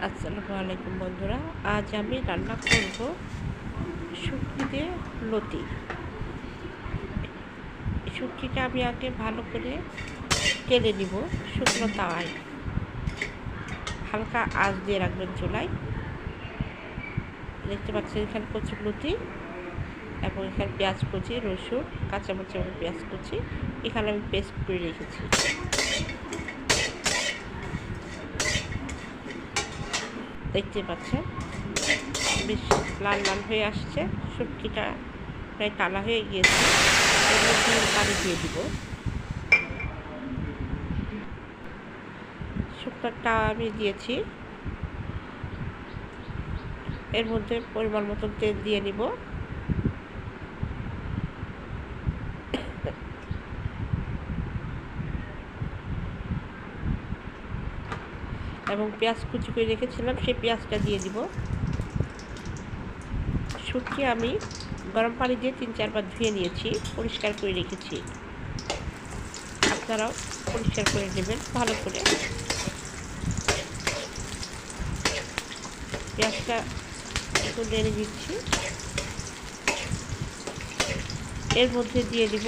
আসসালামু আলাইকুম বন্ধুরা, আজ আমি রান্না করব শুটকি দিয়ে লতি। শুটকিটা আমি আগে ভালো করে তেলে নিব শুকনো তাওয়ায়। হালকা আঁচ দিয়ে রাখবেন চুলায়। দেখতে পাচ্ছেন এখানে কচি লতি এবং এখানে পেঁয়াজ কুচি, রসুন, কাঁচামরিচ এবং পেঁয়াজ কুচি এখানে আমি পেস্ট করে রেখেছি। দেখতে পাচ্ছেন বেশ লাল লাল হয়ে আসছে, শুটকিটা প্রায় টালা হয়ে গিয়েছে। এর মধ্যে পানি দিয়ে দিব। শুকনোটা আমি দিয়েছি, এর মধ্যে পরিমাণ মতো তেল দিয়ে নিব। এবং পেঁয়াজ কুচি করে রেখেছিলাম, সেই পেঁয়াজটা দিয়ে দিব। শুটকি আমি গরম পানি দিয়ে 3-4 বার ধুয়ে নিয়েছি, পরিষ্কার করে রেখেছি। আপনারাও পরিষ্কার করে নেবেন ভালো করে। পেঁয়াজটা একটু নেড়ে দিচ্ছি। এর মধ্যে দিয়ে দিব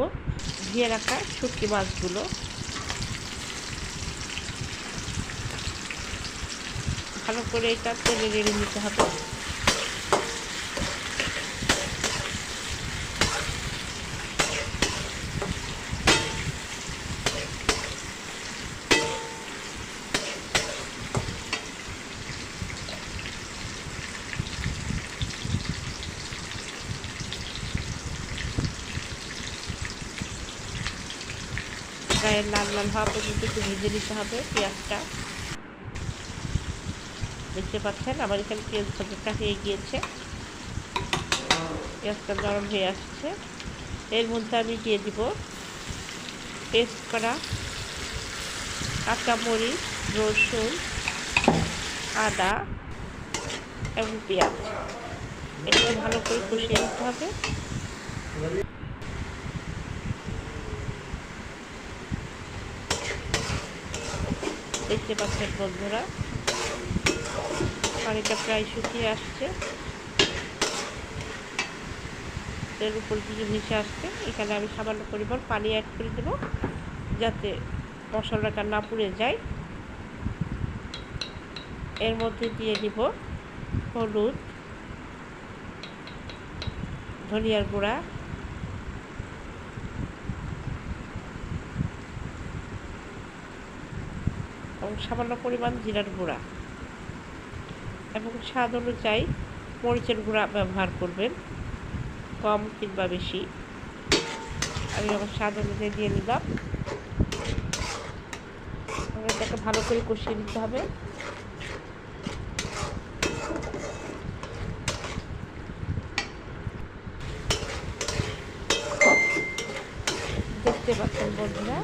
ধুয়ে রাখা শুটকি মাছগুলো। ভালো করে এটা তেলে নেড়ে নিতে হবে। গায়ে লাল লাল হওয়া পর্যন্ত একটু ভেজে নিতে হবে পেঁয়াজটা। দেখতে পাচ্ছেন আমার এখানে পেঁয়াজ ভাজাটা হয়ে গিয়েছে, পেঁয়াজটা নরম হয়ে আসছে। এর মধ্যে আমি দিয়ে দিব পেস্ট করা কাঁচামরিচ, রসুন, আদা এবং পেঁয়াজ। এটা ভালো করে কষিয়ে নিতে হবে। দেখতে পাচ্ছেন বন্ধুরা পানিটা প্রায় শুকিয়ে আসছে, এর উপর দিকে ভেসে আসছে। এখানে আমি সামান্য পরিমাণ পানি অ্যাড করে দেব যাতে মশলাটা না পুড়ে যায়। এর মধ্যে দিয়ে দিব হলুদ, ধনিয়ার গুঁড়া, এবং সামান্য পরিমাণ জিরার গুঁড়া এবং স্বাদ অনুযায়ী মরিচের গুঁড়া ব্যবহার করবেন, কম কিংবা বেশি। আমি আমার স্বাদ অনুযায়ী দিয়ে নিলাম। এটাকে ভালো করে কষিয়ে নিতে হবে। দেখতে পাচ্ছেন বন্ধুরা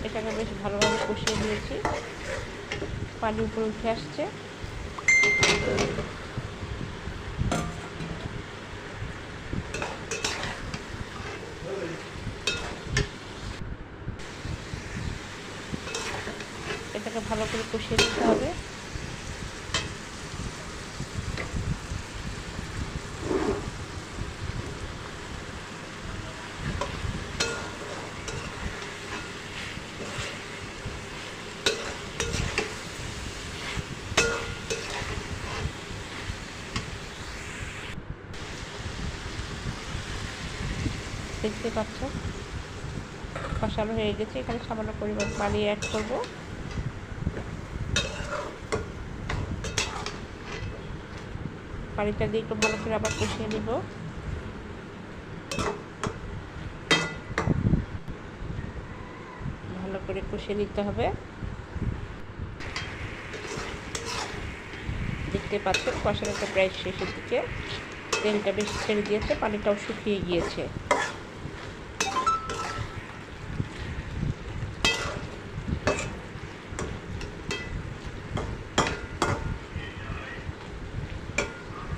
এটাকে বেশ ভালোভাবে কষিয়ে নিয়েছি, পানি উপরে উঠে আসছে। এটাকে ভালো করে কষিয়ে নিতে হবে। দেখতে পাচ্ছেন কষানো হয়ে গেছে। এখানে সামান্য পরিমাণ পানি অ্যাড করব। পানিটা দিয়ে একটু ভালো করে আবার কষিয়ে নিব। ভালো করে কষিয়ে নিতে হবে। দেখতে পাচ্ছেন কষানোটা প্রায় শেষের দিকে, তেলটা বেশি ছেড়ে দিয়েছে, পানিটাও শুকিয়ে গিয়েছে।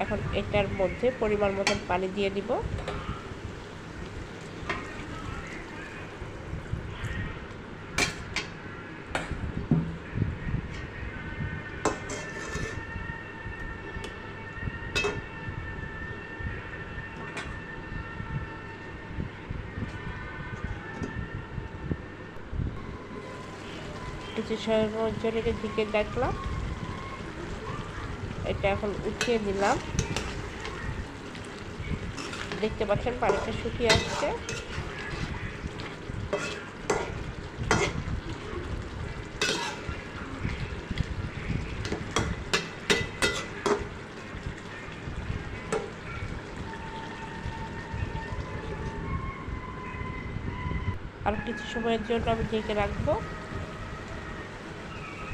এখন এটার মধ্যে পরিমাণ মতন পানি দিয়ে দিব। কিছু সময়ের জন্য ঢেকে রাখলাম। এটা এখন উঠিয়ে দিলাম। দেখতে পাচ্ছেন পানিটা শুকিয়ে আসছে। আর কিছু সময়ের জন্য আমি ঢেকে রাখবো।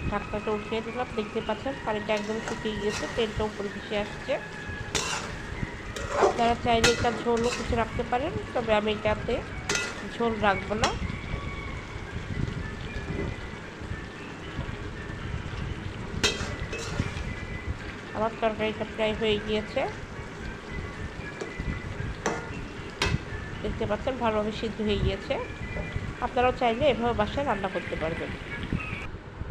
ঢাকনাটা উঠিয়ে দিলাম। দেখতে পাচ্ছেন পানিটা একদম শুকিয়ে গিয়েছে, তেলটা উপরে ভেসে আসছে। আপনারা চাইলে এটা ঝোলও কিছু রাখতে পারেন, তবে আমি এটাতে ঝোল রাখবো না। আমার তরকারিটা প্রায় হয়ে গিয়েছে। দেখতে পাচ্ছেন ভালোভাবে সিদ্ধ হয়ে গিয়েছে। আপনারাও চাইলে এভাবে বাসায় রান্না করতে পারবেন।